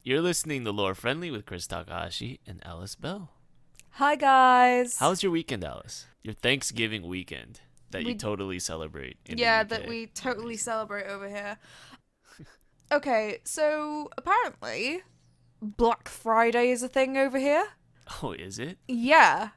You're listening to Lore Friendly with Chris Takahashi and Alice Bell. Hi guys. How's your weekend, Alice? Your Thanksgiving weekend that you We- totally celebrate in the Yeah, UK. that we totally celebrate over here. Okay, so apparently Black Friday is a thing over here. Oh, is it? Yeah.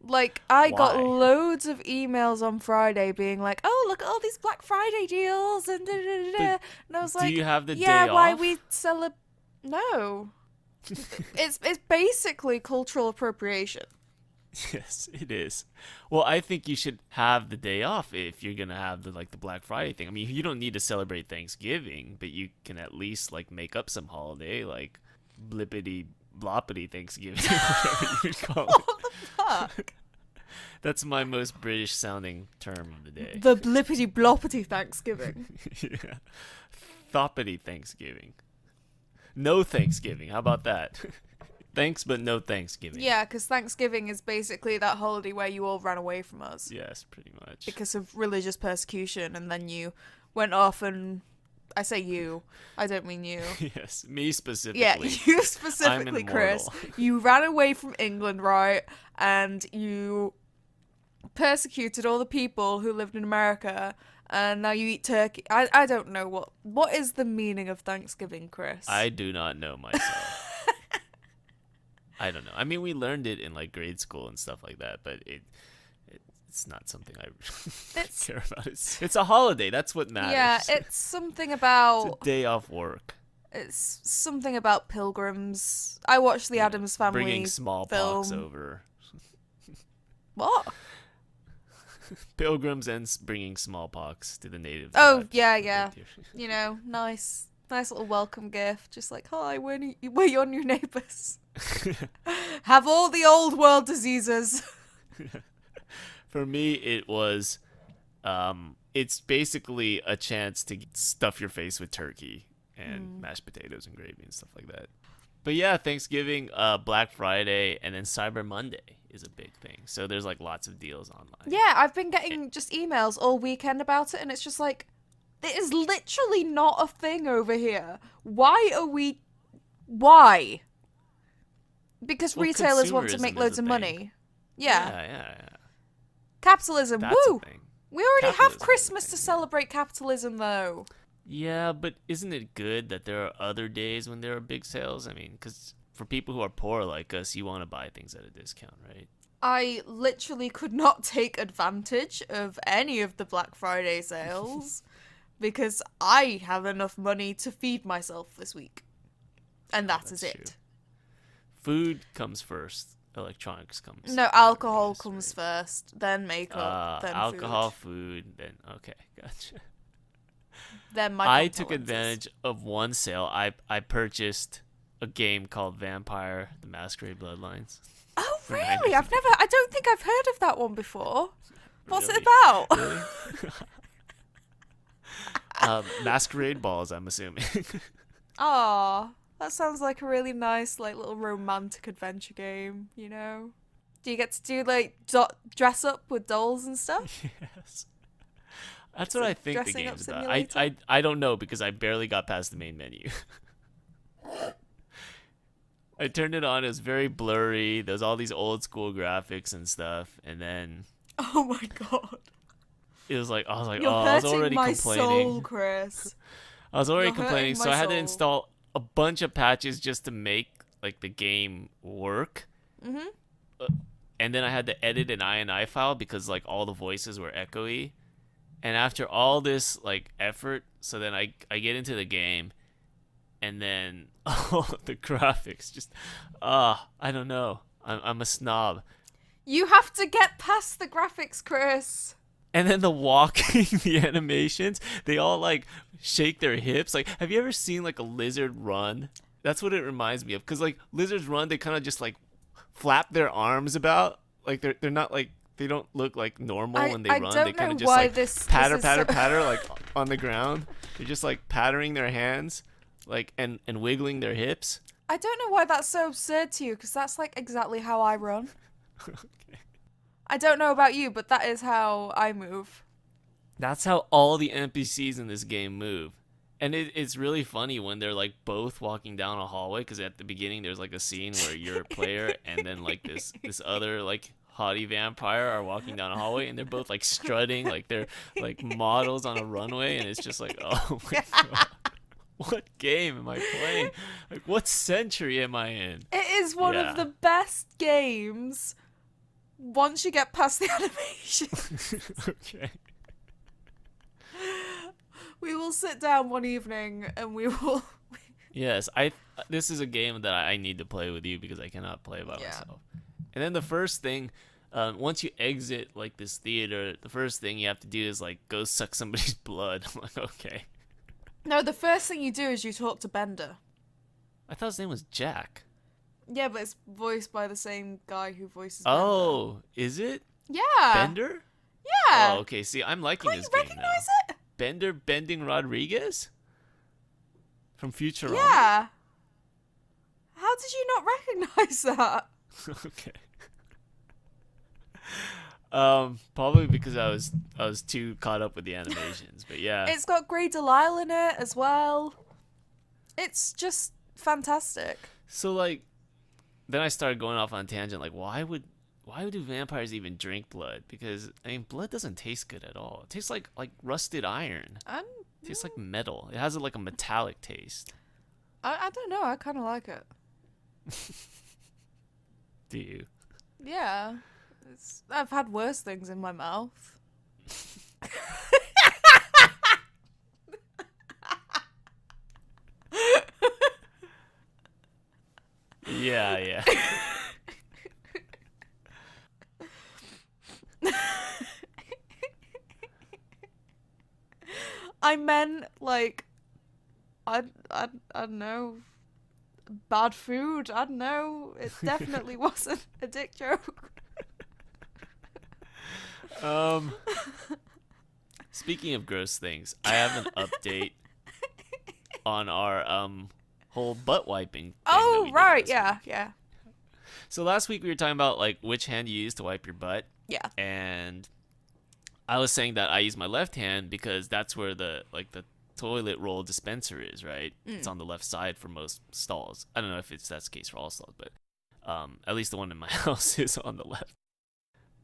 Like, I got Why? loads of emails on Friday being like, oh, look at all these Black Friday deals, and da-da-da-da. And I was Do like, you have the yeah, day why off? we celebrate? No. It's basically cultural appropriation. Yes, it is. Well, I think you should have the day off if you're gonna have the Black Friday thing. I mean, you don't need to celebrate Thanksgiving, but you can at least make up some holiday, like blippity bloppity Thanksgiving, whatever you call it. What the fuck? That's my most British sounding term of the day. The blippity bloppity Thanksgiving. Yeah. Thoppity Thanksgiving. No Thanksgiving. How about that? Thanks, but no Thanksgiving. Yeah, because Thanksgiving is basically that holiday where you all ran away from us Yes, pretty much. because of religious persecution, and then you went off and... I say you. I don't mean you. Yes, me specifically. Yeah, you specifically, Chris. immortal. You ran away from England, right? And you persecuted all the people who lived in America, and now you eat turkey. I don't know what is the meaning of Thanksgiving, Chris? I do not know myself. I don't know. I mean, we learned it in grade school and stuff like that, but it's not something I It's care about. It's a holiday. That's what matters. yeah, it's something It's about a day off work. it's something about pilgrims. I watched the Yeah, Addams Family bringing smallpox film. over. What? Pilgrims and bringing smallpox to the natives. Oh, tribes. yeah. You know, nice little welcome gift. Just like, hi, we're your new neighbours. Have all the old world diseases. For me, it was, it's basically a chance to stuff your face with turkey and mashed potatoes and gravy and stuff like that. But yeah, Thanksgiving, Black Friday, and then Cyber Monday is a big thing. So there's lots of deals online. Yeah, I've been getting just emails all weekend about it, and it's just like, it is literally not a thing over here. Why? Because Well, retailers want to consumerism make is loads a of thing. money. Yeah. Yeah. Capitalism, That's woo! a thing. We already have Capitalism is a Christmas to thing, yeah. celebrate capitalism, though. Yeah, but isn't it good that there are other days when there are big sales? I mean, because for people who are poor like us, you want to buy things at a discount, right? I literally could not take advantage of any of the Black Friday sales because I have enough money to feed myself this week. And that is That's it. true. Food comes first. Electronics comes. No, later, alcohol yes, comes right? first, then makeup, then alcohol, food, then okay, gotcha. then my I contact took lenses. advantage of one sale. I purchased a game called Vampire: The Masquerade Bloodlines. Oh, for really? $90. I don't think I've heard of that one before. What's it Really? about? Really? Masquerade balls, I'm assuming. Aw, that sounds like a really nice, little romantic adventure game, you know? Do you get to do, dress up with dolls and stuff? Yes. That's It's what a I think the dressing up game's about. simulator? I don't know because I barely got past the main menu. I turned it on. It was very blurry. There's all these old school graphics and stuff, and then Oh my god. it was like I was like, You're oh, I was hurting already my complaining. soul, Chris. I was already You're hurting complaining, so my I had to soul. install a bunch of patches just to make the game work. Mhm. And then I had to edit an INI file because all the voices were echoey. And after all this effort, so then I get into the game, and then the graphics just I don't know. I'm a snob. You have to get past the graphics, Chris. And then the walking, the animations, they all shake their hips. Have you ever seen a lizard run? That's what it reminds me of. Cause lizards run, they kind of just flap their arms about. They're not they don't look normal when they I run. don't They kind know of why just this patter, is patter, so- patter on the ground. They're just pattering their hands and wiggling their hips. I don't know why that's so absurd to you, because that's exactly how I run. Okay. I don't know about you, but that is how I move. That's how all the NPCs in this game move. And it's really funny when they're like both walking down a hallway, because at the beginning there's like a scene where you're a player and then like this other like haughty vampire are walking down a hallway, and they're both like strutting like they're like models on a runway, and it's just like, oh my god, what game am I playing? Like, what century am I in? It is one of the best games once you get past the animation. Okay. We will sit down one evening and we will. Yes, this is a game that I need to play with you because I cannot play by myself. And then the first thing, once you exit like this theater, the first thing you have to do is like go suck somebody's blood. I'm like, okay. No, the first thing you do is you talk to Bender. I thought his name was Jack. Yeah, but it's voiced by the same guy who voices Bender. Oh, is it? Yeah. Bender? Yeah. Oh, okay. See, I'm liking Can't this you game now. recognize it? Bender Bending Rodriguez? From Futurama? Yeah. How did you not recognize that? Okay. Probably because I was too caught up with the animations, but yeah. It's got Grey Delisle in it as well. It's just fantastic. So like, then I started going off on a tangent. Like, why do vampires even drink blood? Because I mean, blood doesn't taste good at all. It tastes like rusted iron. It tastes like metal. It has like a metallic taste. I don't know. I kind of like it. Do you? Yeah. I've had worse things in my mouth. Yeah. I meant like I don't know, bad food. I don't know. It definitely wasn't a dick joke. Speaking of gross things, I have an update on our whole butt wiping thing that we did Right, last week. yeah. So last week we were talking about like which hand you use to wipe your butt. Yeah. And I was saying that I use my left hand because that's where the toilet roll dispenser is, right? It's on the left side for most stalls. I don't know if that's the case for all stalls, but at least the one in my house is on the left.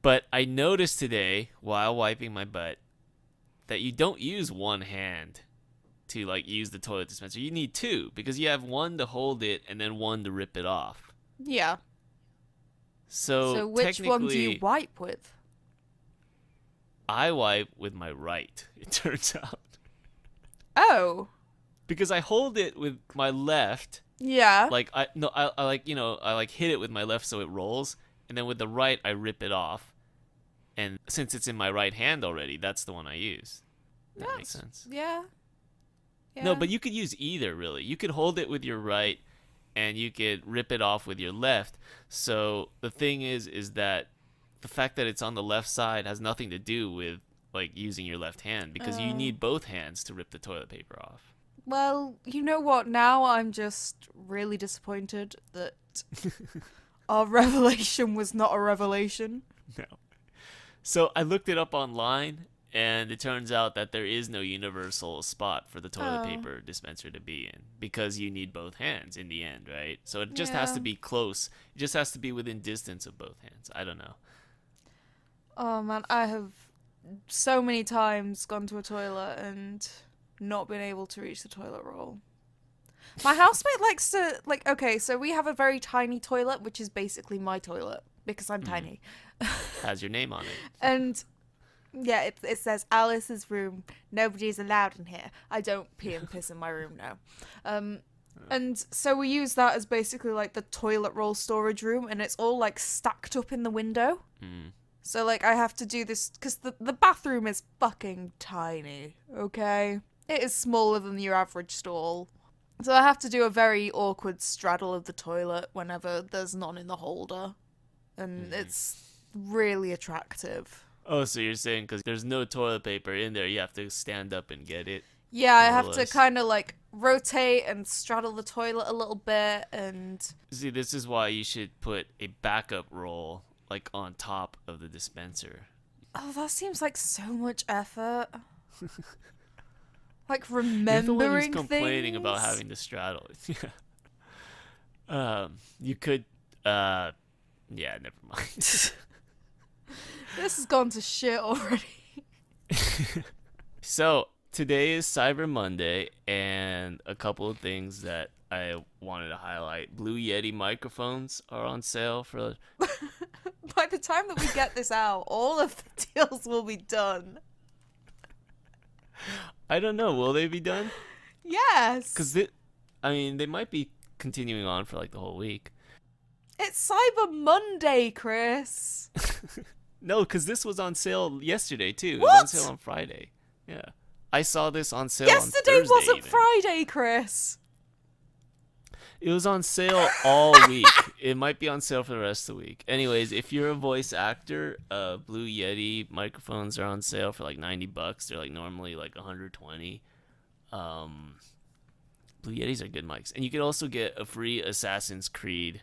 But I noticed today while wiping my butt that you don't use one hand to like use the toilet dispenser. You need two because you have one to hold it and then one to rip it off. Yeah. So which one do you wipe with? I wipe with my right, it turns out. Oh. Because I hold it with my left. Yeah. Like I hit it with my left so it rolls, and then with the right I rip it off. And since it's in my right hand already, that's the one I use. That makes sense. Yeah. No, but you could use either, really. You could hold it with your right and you could rip it off with your left. So the thing is that the fact that it's on the left side has nothing to do with like using your left hand, because you need both hands to rip the toilet paper off. Well, you know what? Now I'm just really disappointed that our revelation was not a revelation. No. So I looked it up online, and it turns out that there is no universal spot for the toilet paper dispenser to be in, because you need both hands in the end, right? So it just has to be close. It just has to be within distance of both hands. I don't know. Oh man, I have so many times gone to a toilet and not been able to reach the toilet roll. My housemate likes to, like, okay, so we have a very tiny toilet, which is basically my toilet, because I'm tiny. Has your name on it. And yeah, it says Alice's room. Nobody's allowed in here. I don't pee and piss in my room now. And so we use that as basically like the toilet roll storage room, and it's all like stacked up in the window. So like I have to do this because the bathroom is fucking tiny. Okay, it is smaller than your average stall. So I have to do a very awkward straddle of the toilet whenever there's none in the holder, and it's really attractive. Oh, so you're saying because there's no toilet paper in there, you have to stand up and get it? Yeah, I have to kind of like rotate and straddle the toilet a little bit, and see, this is why you should put a backup roll like on top of the dispenser. oh, that seems like so much effort. Like You're the one who's remembering complaining things. about having to straddle it. Yeah. You could. Yeah, never mind. This has gone to shit already. So today is Cyber Monday, and a couple of things that I wanted to highlight. Blue Yeti microphones are on sale for. By the time that we get this out, all of the deals will be done. I don't know. Will they be done? Yes. Because they might be continuing on for like the whole week. It's Cyber Monday, Chris. No, because this was on sale yesterday too. It What? was on sale on Friday. Yeah, I saw this on sale. Yesterday on Thursday wasn't even. Friday, Chris. It was on sale all week. It might be on sale for the rest of the week. Anyways, if you're a voice actor, Blue Yeti microphones are on sale for like $90. They're like normally like 120. Blue Yetis are good mics, and you could also get a free Assassin's Creed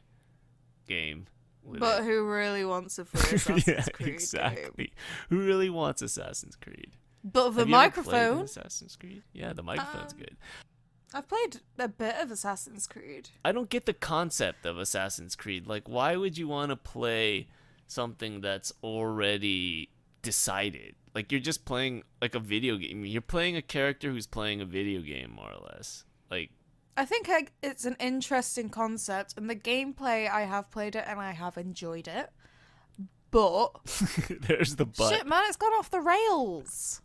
game. But who really wants a free Assassin's Creed exactly. game? Who really wants Assassin's Creed? But the Have you ever played an microphone. Assassin's Creed? Yeah, the microphone's good. I've played a bit of Assassin's Creed. I don't get the concept of Assassin's Creed. Like, why would you want to play something that's already decided? Like, you're just playing like a video game. You're playing a character who's playing a video game, more or less. Like, I think it's an interesting concept, and the gameplay, I have played it and I have enjoyed it. But there's the butt. shit, man, it's gone off the rails.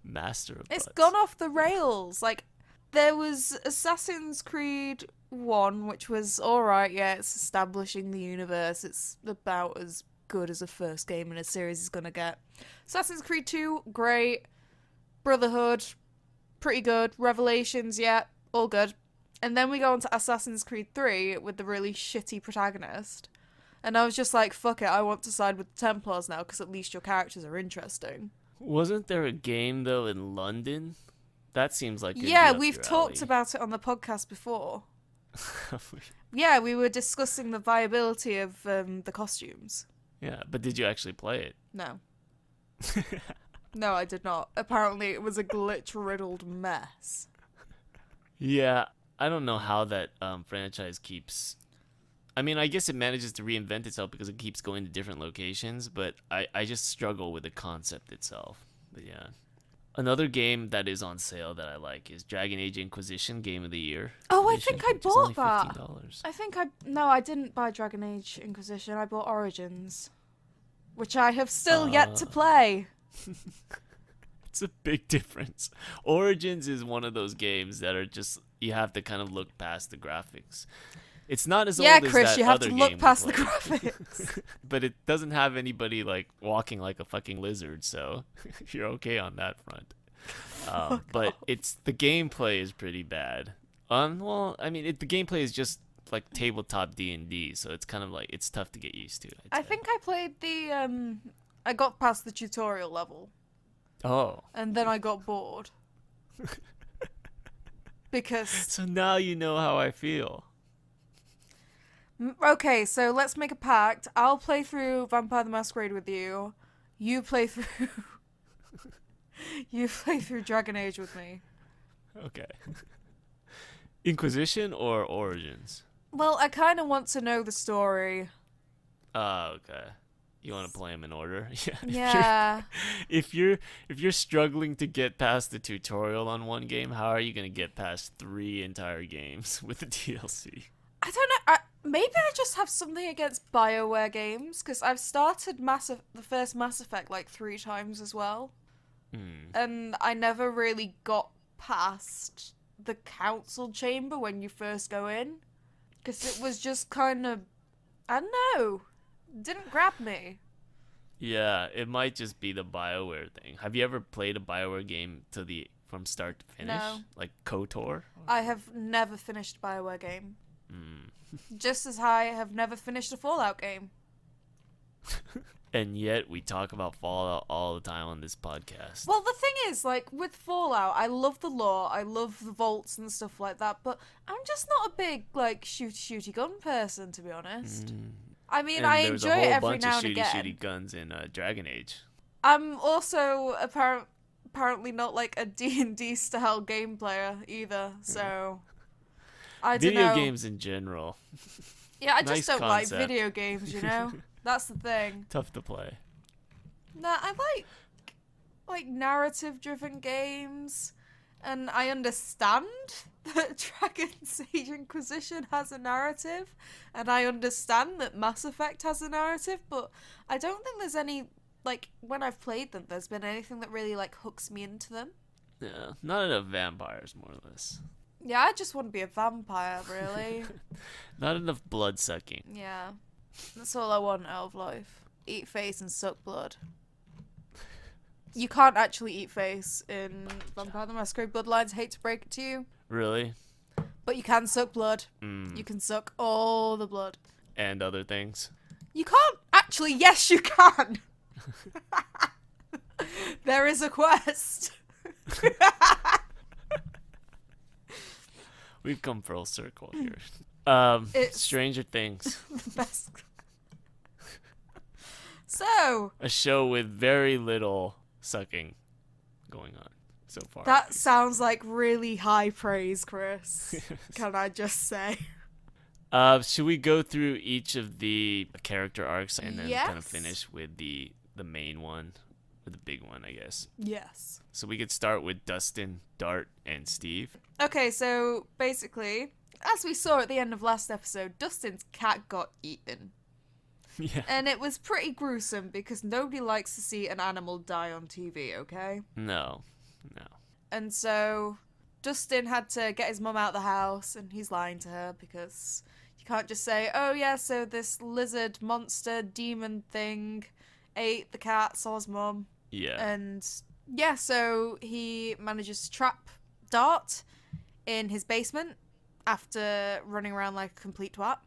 Master of It's butts. gone off the rails. Like, there was Assassin's Creed 1, which was alright, yeah, it's establishing the universe. It's about as good as a first game in a series is gonna get. Assassin's Creed 2, great. Brotherhood, pretty good. Revelations, yeah, all good. And then we go on to Assassin's Creed 3 with the really shitty protagonist. And I was just like, fuck it, I want to side with the Templars now, because at least your characters are interesting. Wasn't there a game, though, in London? That seems like Yeah, we've talked about it on the podcast before. Yeah, we were discussing the viability of the costumes. Yeah, but did you actually play it? No. No, I did not. Apparently, it was a glitch-riddled mess. Yeah, I don't know how that franchise keeps... I mean, I guess it manages to reinvent itself because it keeps going to different locations, but I just struggle with the concept itself. But yeah. Another game that is on sale that I like is Dragon Age Inquisition Game of the Year. Oh, I edition, think I which is only bought that. $15. No, I didn't buy Dragon Age Inquisition. I bought Origins, which I have still yet to play. It's a big difference. Origins is one of those games that are just, you have to kind of look past the graphics. It's not as old as Chris, that you have other to look game we past the played. graphics. But it doesn't have anybody like walking like a fucking lizard, so you're okay on that front. But it's the gameplay is pretty bad. Well, I mean, the gameplay is just like tabletop D&D, so it's kind of like it's tough to get used to. I think I played I got past the tutorial level. Oh. And then I got bored. Because... So now you know how I feel. Okay, so let's make a pact. I'll play through Vampire the Masquerade with you. You play through... you play through Dragon Age with me. Okay. Inquisition or Origins? Well, I kind of want to know the story. Oh, okay. You want to play them in order? Yeah. If you're struggling to get past the tutorial on one game, how are you going to get past 3 entire games with the DLC? I don't know. Maybe I just have something against BioWare games, because I've started the first Mass Effect like 3 times as well. And I never really got past the council chamber when you first go in, because it was just kind of, I don't know, didn't grab me. Yeah, it might just be the BioWare thing. Have you ever played a BioWare game from start to finish? No. Like KOTOR? I have never finished a BioWare game. Just as I have never finished a Fallout game. And yet we talk about Fallout all the time on this podcast. Well, the thing is, like, with Fallout, I love the lore, I love the vaults and stuff like that, but I'm just not a big, like, shooty gun person, to be honest. I mean, and I there was enjoy a whole it every bunch now of and shooty again. guns in Dragon Age. I'm also apparently not like a D&D style game player either, so I don't Video know. games in general. Yeah, I Nice just don't concept. like video games, you know? That's the thing. Tough to play. Nah, I like narrative driven games, and I understand that Dragon's Age Inquisition has a narrative, and I understand that Mass Effect has a narrative, but I don't think there's any, like, when I've played them, there's been anything that really, like, hooks me into them. Yeah, not enough vampires, more or less. Yeah, I just want to be a vampire, really. Not enough blood sucking. Yeah. That's all I want out of life. Eat face and suck blood. You can't actually eat face in Vampire the Masquerade Bloodlines. Hate to break it to you. Really? But you can suck blood. You can suck all the blood. And other things. You can't actually. Yes, you can. There is a quest. We've come full circle here. It's Stranger Things. the best. So, A show with very little sucking going on so far. that sounds like really high praise, Chris. Can I just say? Should we go through each of the character arcs and then kind of Yes. finish with the main one, or the big one, I guess? Yes. So we could start with Dustin, Dart, and Steve. Okay, so basically, as we saw at the end of last episode, Dustin's cat got eaten. Yeah. And it was pretty gruesome because nobody likes to see an animal die on TV, okay? No. And so Dustin had to get his mum out of the house, and he's lying to her because you can't just say, oh yeah, so this lizard monster demon thing ate the cat, saw his mum. Yeah. And yeah, so he manages to trap Dart in his basement after running around like a complete twat.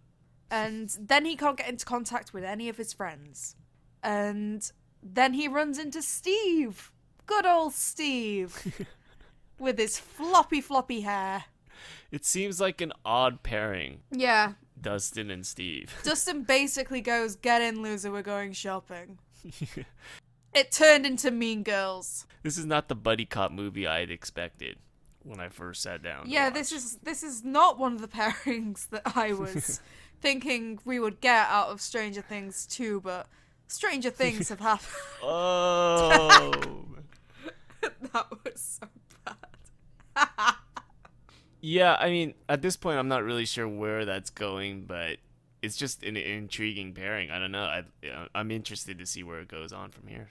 And then he can't get into contact with any of his friends. And then he runs into Steve. Good old Steve. With his floppy hair. It seems like an odd pairing, Yeah. Dustin and Steve. Dustin basically goes, get in, loser, we're going shopping. It turned into Mean Girls. This is not the buddy cop movie I had expected when I first sat down. Yeah, to watch. this is not one of the pairings that I was thinking we would get out of Stranger Things 2, but Stranger Things have happened. Oh. That was so bad. Yeah, I mean, at this point, I'm not really sure where that's going, but it's just an intriguing pairing. I don't know. I'm interested to see where it goes on from here.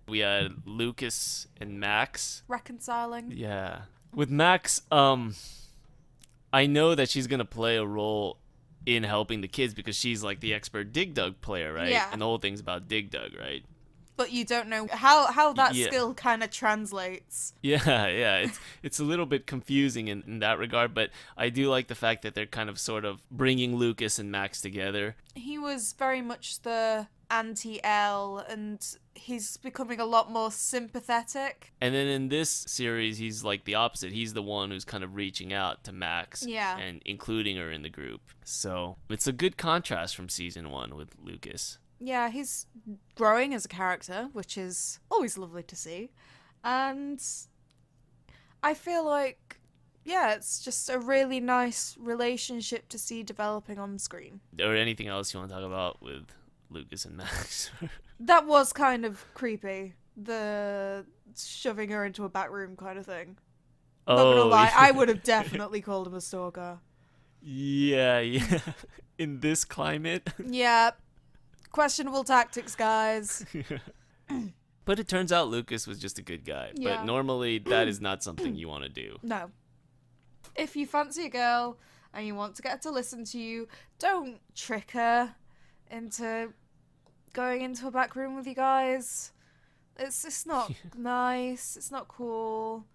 We had Lucas and Max. Reconciling. Yeah. With Max, I know that she's gonna play a role in helping the kids because she's like the expert Dig Dug player, right? Yeah. And the whole thing's about Dig Dug, right? But you don't know how that Yeah. skill kind of translates. Yeah. It's a little bit confusing in that regard, but I do like the fact that they're kind of sort of bringing Lucas and Max together. He was very much the anti-L, and he's becoming a lot more sympathetic. And then in this series, he's like the opposite. He's the one who's kind of reaching out to Max Yeah. and including her in the group. So it's a good contrast from season 1 with Lucas. Yeah, he's growing as a character, which is always lovely to see. And I feel like, yeah, it's just a really nice relationship to see developing on screen. Or anything else you want to talk about with Lucas and Max? That was kind of creepy. The shoving her into a back room kind of thing. Not gonna lie, yeah. I would have definitely called him a stalker. Yeah. In this climate. Yeah. Questionable tactics, guys. But it turns out Lucas was just a good guy. Yeah. But normally that is not something you want to do. No. If you fancy a girl and you want to get her to listen to you, don't trick her into going into a back room with you guys. It's not nice. It's not cool.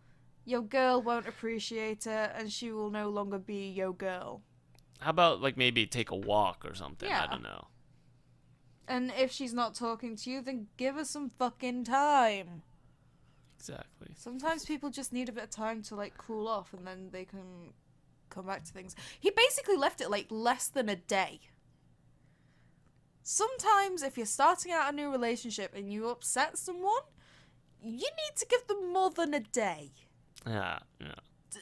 Your girl won't appreciate it, and she will no longer be your girl. How about like maybe take a walk or something? Yeah. I don't know. And if she's not talking to you, then give her some fucking time. Exactly. Sometimes people just need a bit of time to like cool off, and then they can come back to things. He basically left it like less than a day. Sometimes if you're starting out a new relationship and you upset someone, you need to give them more than a day. Yeah.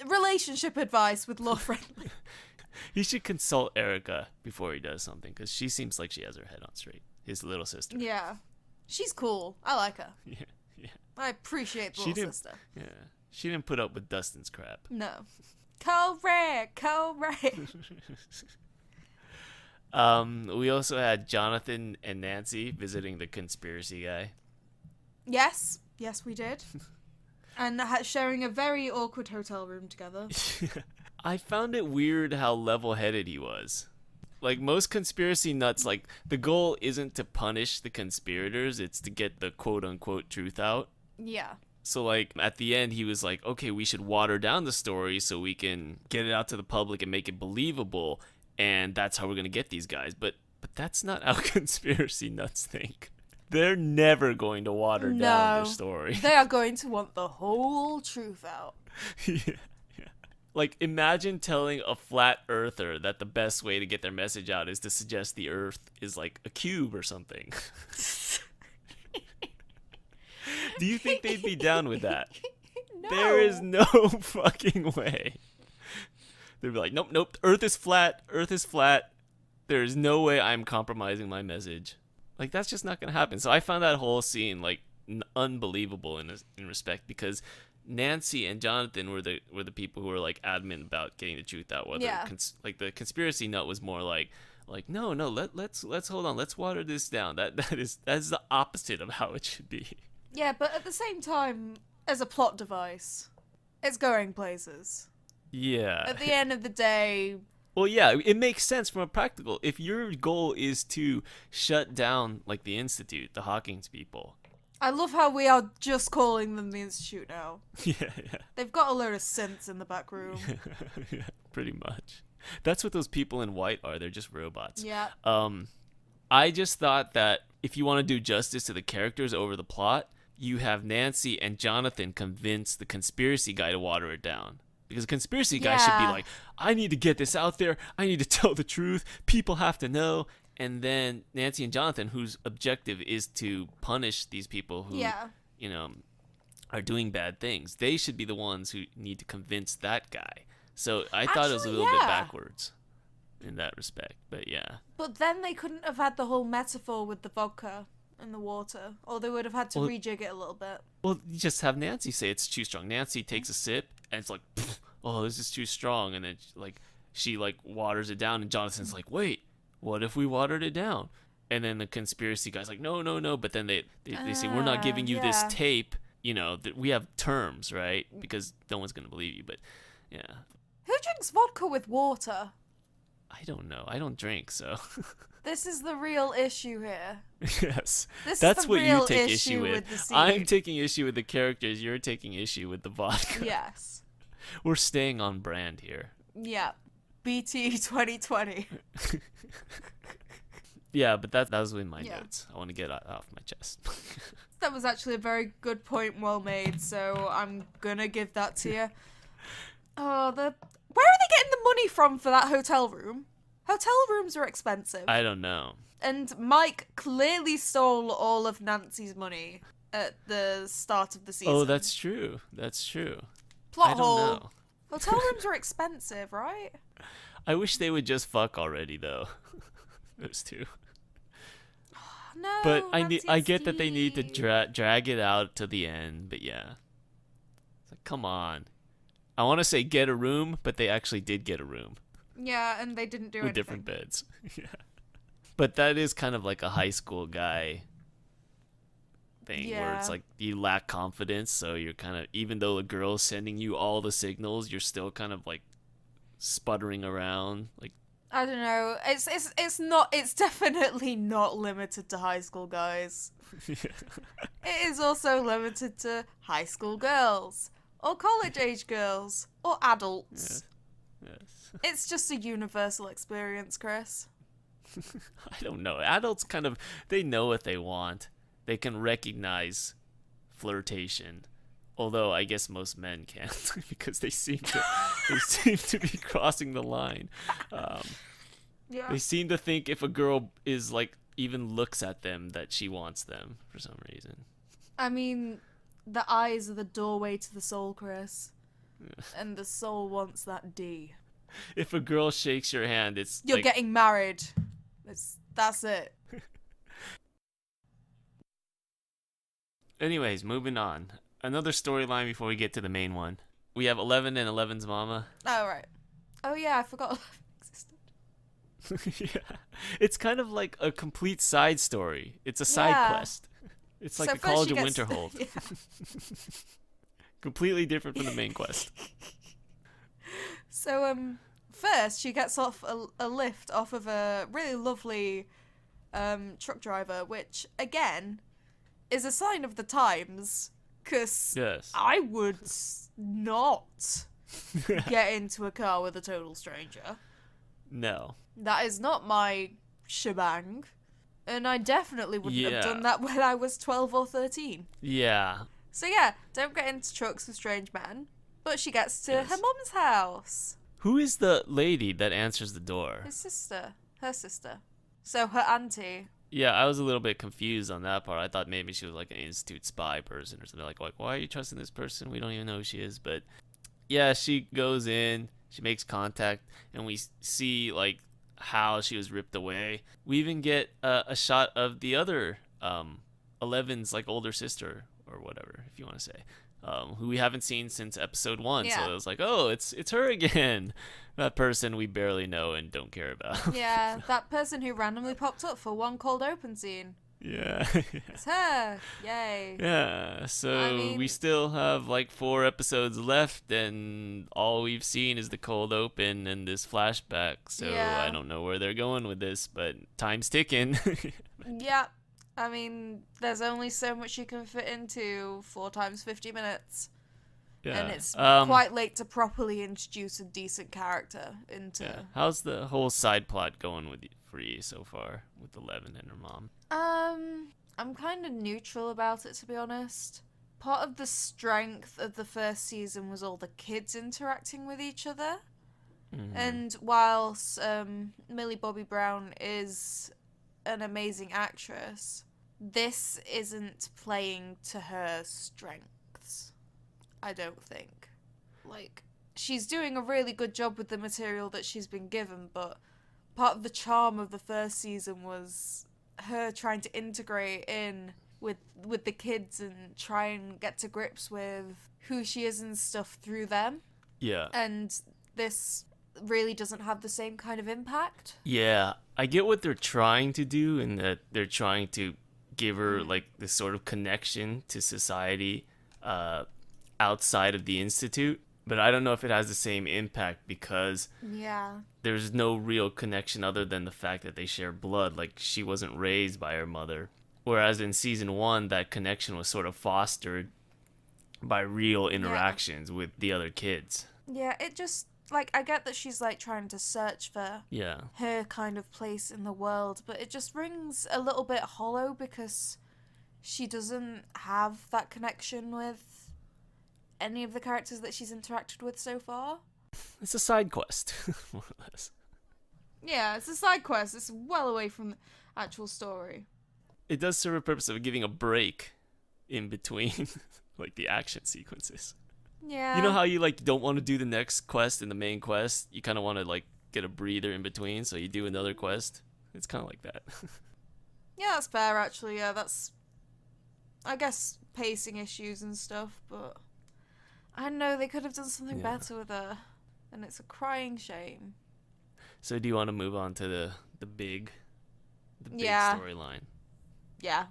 Relationship advice with Law Friendly. He should consult Erica before he does something, because she seems like she has her head on straight. His little sister. Yeah. She's cool. I like her. Yeah. I appreciate the little sister. Yeah. She didn't put up with Dustin's crap. No. Correct. We also had Jonathan and Nancy visiting the conspiracy guy. Yes, we did. And sharing a very awkward hotel room together. I found it weird how level-headed he was. Like, most conspiracy nuts, like, the goal isn't to punish the conspirators, it's to get the quote-unquote truth out. Yeah. So, like, at the end, he was like, okay, we should water down the story so we can get it out to the public and make it believable, and that's how we're going to get these guys. But that's not how conspiracy nuts think. They're never going to water down their story. They are going to want the whole truth out. Yeah. Like, imagine telling a flat earther that the best way to get their message out is to suggest the earth is like a cube or something. Do you think they'd be down with that? No. There is no fucking way. They'd be like, nope, earth is flat. There is no way I'm compromising my message. Like, that's just not going to happen. So I found that whole scene, like, unbelievable in respect, because Nancy and Jonathan were the people who were, like, adamant about getting the truth out. Whether like, the conspiracy nut was more like no, let's hold on, let's water this down. That is the opposite of how it should be. Yeah, but at the same time, as a plot device, it's going places. Yeah. At the end of the day. Well, yeah, it makes sense from a practical. If your goal is to shut down, like, the Institute, the Hawkins people. I love how we are just calling them the Institute now. Yeah. They've got a load of synths in the back room. Yeah, pretty much. That's what those people in white are. They're just robots. Yeah. I just thought that if you want to do justice to the characters over the plot, you have Nancy and Jonathan convince the conspiracy guy to water it down. Because the conspiracy guy should be like, I need to get this out there. I need to tell the truth. People have to know. And then Nancy and Jonathan, whose objective is to punish these people who, are doing bad things, they should be the ones who need to convince that guy. So I thought it was a little bit backwards in that respect. But yeah. But then they couldn't have had the whole metaphor with the vodka and the water. Or they would have had to rejig it a little bit. Well, you just have Nancy say it's too strong. Nancy takes a sip, and it's like, oh, this is too strong. And then, she waters it down, and Jonathan's like, wait, what if we watered it down? And then the conspiracy guy's like, no. But then they say, we're not giving you this tape. We have terms, right? Because no one's going to believe you. But, yeah. Who drinks vodka with water? I don't know. I don't drink, so. This is the real issue here. Yes. That's what you take issue with. The I'm taking issue with the characters. You're taking issue with the vodka. Yes. We're staying on brand here. Yeah. BT 2020. Yeah, but that was in my notes. I want to get off my chest. That was actually a very good point, well made, so I'm gonna give that to you. Oh, where are they getting the money from for that hotel room? Hotel rooms are expensive. I don't know. And Mike clearly stole all of Nancy's money at the start of the season. Oh, that's true. Plot I don't hole. know. Hotel rooms are expensive, right? I wish they would just fuck already, though. Those two. No. But I get that they need to drag it out to the end, but yeah. It's like, come on. I want to say get a room, but they actually did get a room. Yeah, and they didn't do with anything. Different beds. Yeah. But that is kind of like a high school guy thing where it's like you lack confidence, so you're kind of, even though the girl's sending you all the signals, you're still kind of like sputtering around, like, I don't know. It's definitely not limited to high school guys. It is also limited to high school girls or college age girls or adults. Yes. It's just a universal experience, Chris. I don't know. Adults kind of, they know what they want. They can recognize flirtation. Although I guess most men can't because they seem to be crossing the line. They seem to think if a girl is like even looks at them that she wants them for some reason. I mean, The eyes are the doorway to the soul, Kris. And the soul wants that D. If a girl shakes your hand, it's You're like, getting married. That's it. Anyways, moving on. Another storyline before we get to the main one. We have 11 and 11's mama. Oh, right. Oh, yeah, I forgot 11 existed. Yeah. It's kind of like a complete side story. It's a side quest. It's like So the first College she of gets- Winterhold. Yeah. Completely different from the main quest. So, first she gets off a lift off of a really lovely truck driver, which, again, is a sign of the times, because Yes. I would not get into a car with a total stranger. No. That is not my shebang. And I definitely wouldn't have done that when I was 12 or 13. Yeah. So yeah, don't get into trucks with strange men. But she gets to her mum's house. Who is the lady that answers the door? His sister. Her sister. So her auntie. Yeah, I was a little bit confused on that part. I thought maybe she was like an institute spy person or something. Like, why are you trusting this person? We don't even know who she is. But yeah, she goes in, she makes contact, and we see like how she was ripped away. We even get a shot of the other 11's like older sister or whatever, if you want to say, who we haven't seen since episode 1. Yeah. So it was like, oh, it's her again. That person we barely know and don't care about. Yeah, that person who randomly popped up for one cold open scene. Yeah. It's her. Yay. Yeah, so I mean- we still have like 4 episodes left, and all we've seen is the cold open and this flashback. So Yeah. I don't know where they're going with this, but time's ticking. Yeah. I mean, there's only so much you can fit into 4 times 50 minutes. Yeah. And it's quite late to properly introduce a decent character into... Yeah. How's the whole side plot going for you so far with 11 and her mom? I'm kind of neutral about it, to be honest. Part of the strength of the first season was all the kids interacting with each other. Mhm. And whilst Millie Bobby Brown is an amazing actress, this isn't playing to her strengths, I don't think. Like, she's doing a really good job with the material that she's been given, but part of the charm of the first season was her trying to integrate in with the kids and try and get to grips with who she is and stuff through them. Yeah. And this really doesn't have the same kind of impact. Yeah, I get what they're trying to do, in that they're trying to give her like this sort of connection to society outside of the institute, but I don't know if it has the same impact because Yeah. there's no real connection other than the fact that they share blood. Like, she wasn't raised by her mother, whereas in season 1 that connection was sort of fostered by real interactions with the other kids. Yeah, it just, like, I get that she's, like, trying to search for Yeah. her kind of place in the world, but it just rings a little bit hollow because she doesn't have that connection with any of the characters that she's interacted with so far. It's a side quest, more or less. Yeah, it's a side quest. It's well away from the actual story. It does serve a purpose of giving a break in between like the action sequences. Yeah. You know how you like don't want to do the next quest in the main quest? You kind of want to like get a breather in between, so you do another quest. It's kind of like that. Yeah, that's fair, actually. Yeah, that's, I guess, pacing issues and stuff, but I don't know, they could have done something better with her, and it's a crying shame. So do you want to move on to the big storyline? Yeah.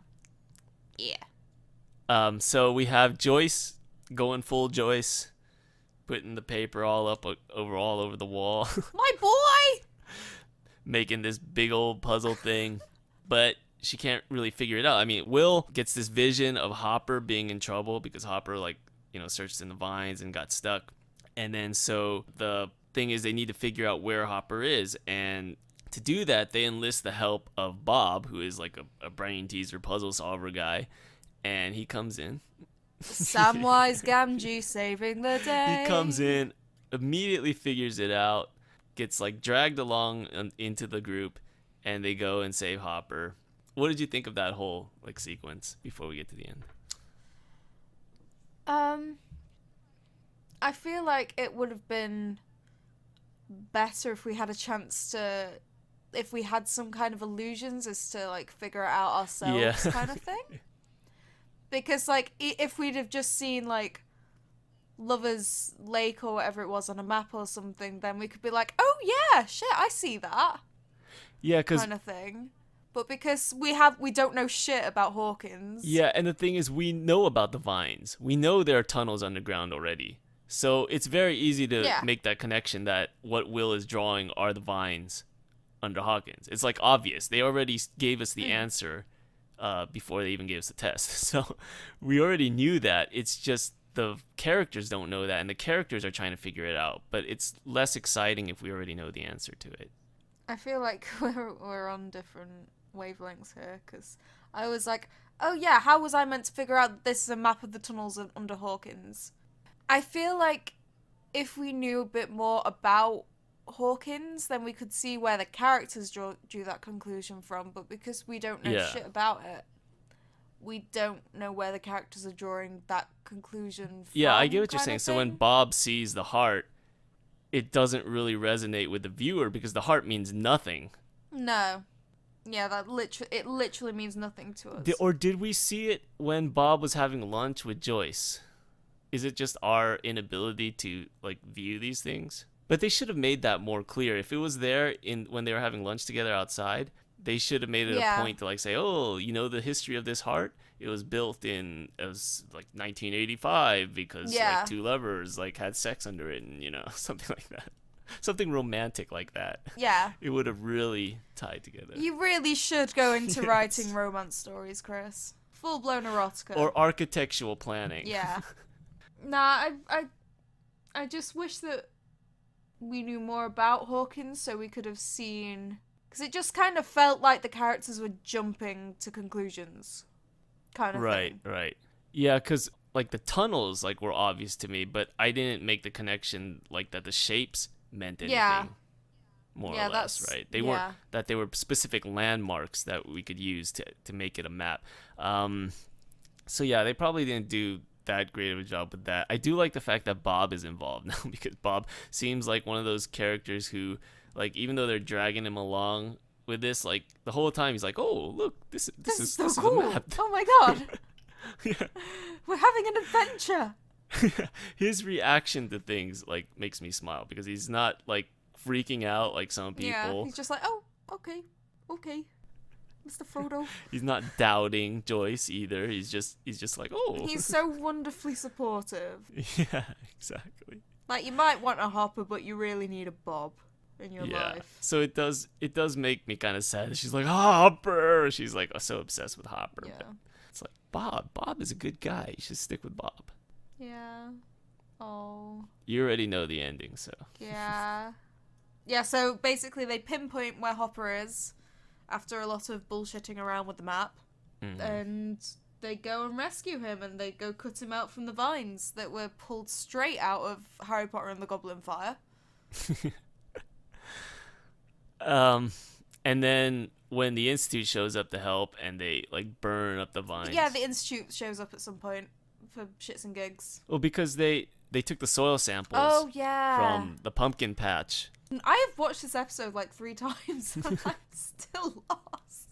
Yeah. So we have Joyce going full Joyce, putting the paper all over the wall, My boy! making this big old puzzle thing, but she can't really figure it out. I mean, Will gets this vision of Hopper being in trouble because Hopper, like, searched in the vines and got stuck. And then so the thing is they need to figure out where Hopper is. And to do that, they enlist the help of Bob, who is like a brain teaser puzzle solver guy. And he comes in. Samwise Gamgee saving the day. He comes in, immediately figures it out, gets like dragged along into the group, and they go and save Hopper. What did you think of that whole like sequence before we get to the end? I feel like it would have been better if we had a chance to, if we had some kind of illusions as to like figure it out ourselves, Yeah. kind of thing. Because like if we'd have just seen like Lover's Lake or whatever it was on a map or something, then we could be like, oh yeah, shit, I see that, Yeah, because kind of thing. But because we don't know shit about Hawkins. yeah, and the thing is, we know about the vines. We know there are tunnels underground already. So it's very easy to Yeah. make that connection that what Will is drawing are the vines under Hawkins. It's like obvious. They already gave us the answer before they even gave us the test. So we already knew that. It's just the characters don't know that, and the characters are trying to figure it out. But it's less exciting if we already know the answer to it. I feel like we're on different wavelengths here, because I was like, oh yeah, how was I meant to figure out this is a map of the tunnels under Hawkins? I feel like if we knew a bit more about Hawkins, then we could see where the characters drew that conclusion from, but because we don't know Yeah. shit about it, we don't know where the characters are drawing that conclusion from. Yeah, I get what you're kind saying. of So when thing. Bob sees the heart, it doesn't really resonate with the viewer because the heart means nothing. No. Yeah, it literally means nothing to us. Or did we see it when Bob was having lunch with Joyce? Is it just our inability to like view these things? But they should have made that more clear. If it was there in when they were having lunch together outside, they should have made it Yeah. a point to like say, "Oh, you know the history of this heart? It was built in like 1985 because Yeah. like two lovers like had sex under it, and something like that, something romantic like that." Yeah. It would have really tied together. You really should go into Yes. writing romance stories, Chris. Full blown erotica. Or architectural planning. Yeah. Nah, I just wish that we knew more about Hawkins so we could have seen, because it just kind of felt like the characters were jumping to conclusions, kind of Right, thing. right. Yeah, because like the tunnels like were obvious to me, but I didn't make the connection like that the shapes meant anything. Yeah. More Yeah, or less, that's- right? They yeah. weren't that they were specific landmarks that we could use to make it a map. So yeah, they probably didn't do that great of a job with that. I do like the fact that Bob is involved now because Bob seems like one of those characters who, like, even though they're dragging him along with this, like the whole time he's like, "Oh, look, this is so this cool. is a map." Oh my god. Yeah. We're having an adventure. His reaction to things like makes me smile because he's not like freaking out like some Yeah, people. he's just like, oh, okay, Mr. Frodo. He's not doubting Joyce either. He's just like, "Oh." He's so wonderfully supportive. Yeah, exactly. Like, you might want a Hopper, but you really need a Bob in your Yeah. life. So it does make me kind of sad that she's like, "Hopper." She's like so obsessed with Hopper. Yeah. But it's like, Bob is a good guy. You should stick with Bob. Yeah. Oh. You already know the ending, so. Yeah. Yeah, so basically they pinpoint where Hopper is after a lot of bullshitting around with the map. Mhm. And they go and rescue him, and they go cut him out from the vines that were pulled straight out of Harry Potter and the Goblet Fire. And then when the Institute shows up to help and they like burn up the vines. Yeah, the Institute shows up at some point for shits and gigs. Well, because they took the soil samples Oh, yeah. from the pumpkin patch. I have watched this episode like 3 times, and I'm still lost.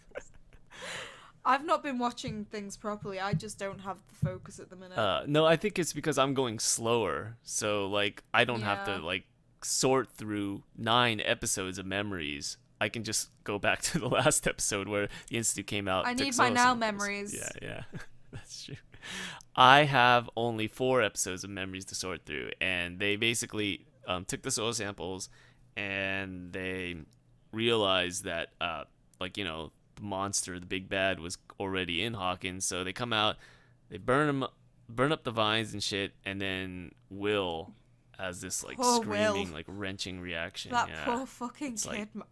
I've not been watching things properly. I just don't have the focus at the minute. No, I think it's because I'm going slower. So like I don't have to Yeah. like sort through 9 episodes of memories. I can just go back to the last episode where the Institute came out. I took need my soil now samples. memories. Yeah. That's true. I have only 4 episodes of memories to sort through, and they basically took the soil samples and they realized that the monster, the big bad, was already in Hawkins. So they come out, they burn up the vines and shit, and then Will has this like Poor screaming, Will. like wrenching reaction. That Yeah. poor fucking It's kid. like-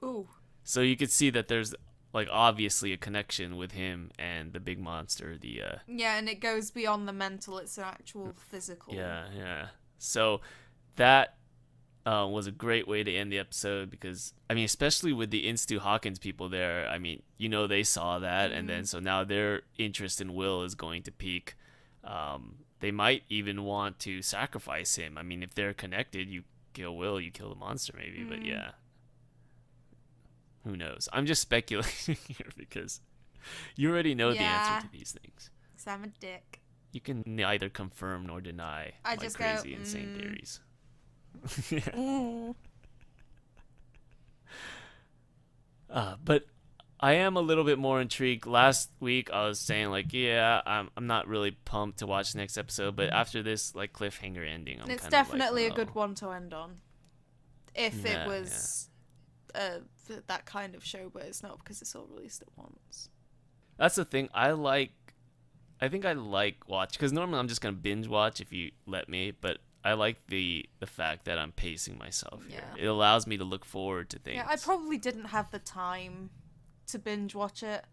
Ooh. So you could see that there's like obviously a connection with him and the big monster. Yeah, and it goes beyond the mental. It's an actual physical. Yeah. So that was a great way to end the episode because, I mean, especially with the Institute Hawkins people there, I mean, they saw that, and then so now their interest in Will is going to peak. they might even want to sacrifice him. I mean, if they're connected, you kill Will, you kill the monster maybe, but yeah. Who knows? I'm just speculating here because you already know the answer to these things. Because I'm a dick. You can neither confirm nor deny I my just crazy, go, insane theories. But I am a little bit more intrigued. Last week I was saying like, yeah, I'm not really pumped to watch the next episode, but after this like cliffhanger ending, I'm it's kind definitely of like, a good one to end on. If it was that kind of show, but it's not because it's all released at once. That's the thing. I think I like watch because normally I'm just gonna binge watch if you let me, but I like the fact that I'm pacing myself here. It allows me to look forward to things. Yeah, I probably didn't have the time to binge watch it,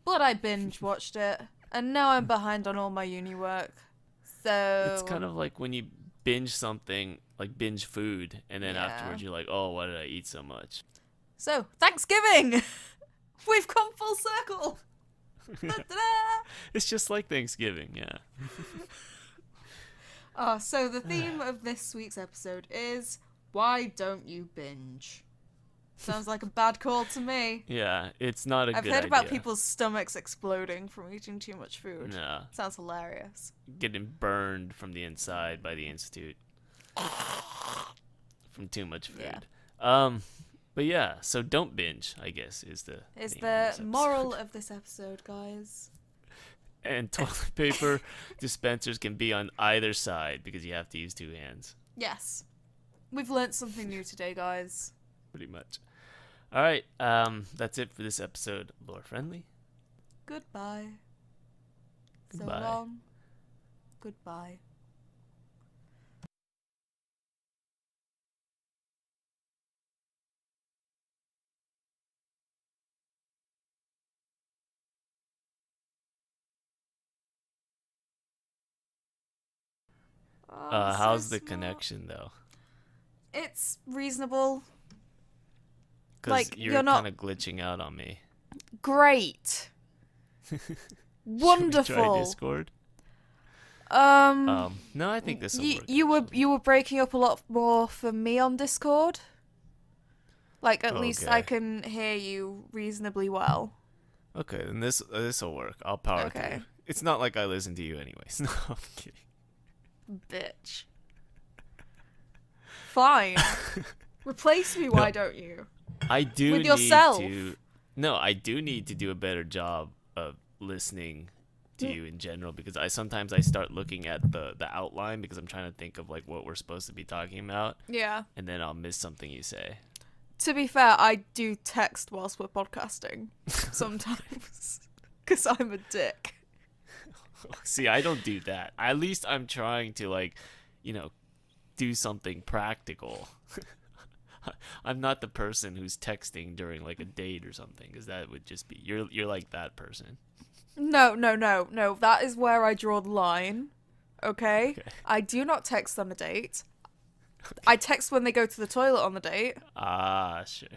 but I binge watched it, and now I'm behind on all my uni work. So it's kind of like when you binge something, like binge food, and then afterwards you're like, oh, why did I eat so much? So Thanksgiving, we've come full circle. It's just like Thanksgiving, yeah. So the theme of this week's episode is, why don't you binge? Sounds like a bad call to me. Yeah, it's not a good idea. I've heard about people's stomachs exploding from eating too much food. Yeah. Sounds hilarious. Getting burned from the inside by the Institute. From too much food. Yeah. But yeah, so don't binge, I guess, is the moral of this episode, guys. And toilet paper dispensers can be on either side because you have to use 2 hands. Yes. We've learnt something new today, guys. Pretty much. All right, that's it for this episode. Lore Friendly. Goodbye. Goodbye. So long. Goodbye. How's the connection though? It's reasonable. Because like, you're kind of glitching out on me. Great. Wonderful. Should we try Discord? No, I think this will work. You were breaking up a lot more for me on Discord. Like at least I can hear you reasonably well. Okay, then this will work. I'll power through. It's not like I listen to you anyways. No, I'm kidding. Bitch. Fine. Replace me, why don't you? I do with yourself. I do need to do a better job of listening to you in general because sometimes I start looking at the outline because I'm trying to think of like what we're supposed to be talking about. Yeah. And then I'll miss something you say. To be fair, I do text whilst we're podcasting sometimes because I'm a dick. See, I don't do that. At least I'm trying to like, do something practical. I'm not the person who's texting during like a date or something, because that would just be you're like that person. No. That is where I draw the line. Okay? I do not text on a date. Okay. I text when they go to the toilet on the date. Ah, sure.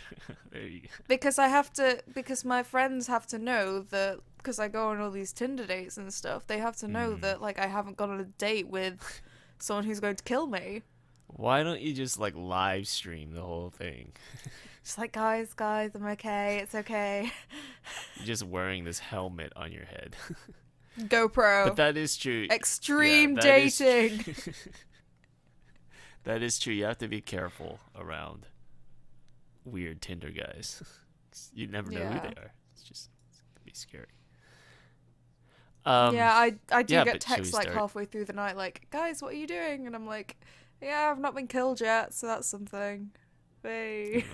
There you go. Because my friends have to know that, because I go on all these Tinder dates and stuff, they have to know that like I haven't gone on a date with someone who's going to kill me. Why don't you just like live stream the whole thing? Just like, guys, I'm okay. It's okay. You're just wearing this helmet on your head. GoPro. But that is true. Extreme dating. That is true. You have to be careful around weird Tinder guys. You never know who they are. It can be scary. I do get texts like halfway through the night like, guys, what are you doing? And I'm like, yeah, I've not been killed yet, so that's something. Bye.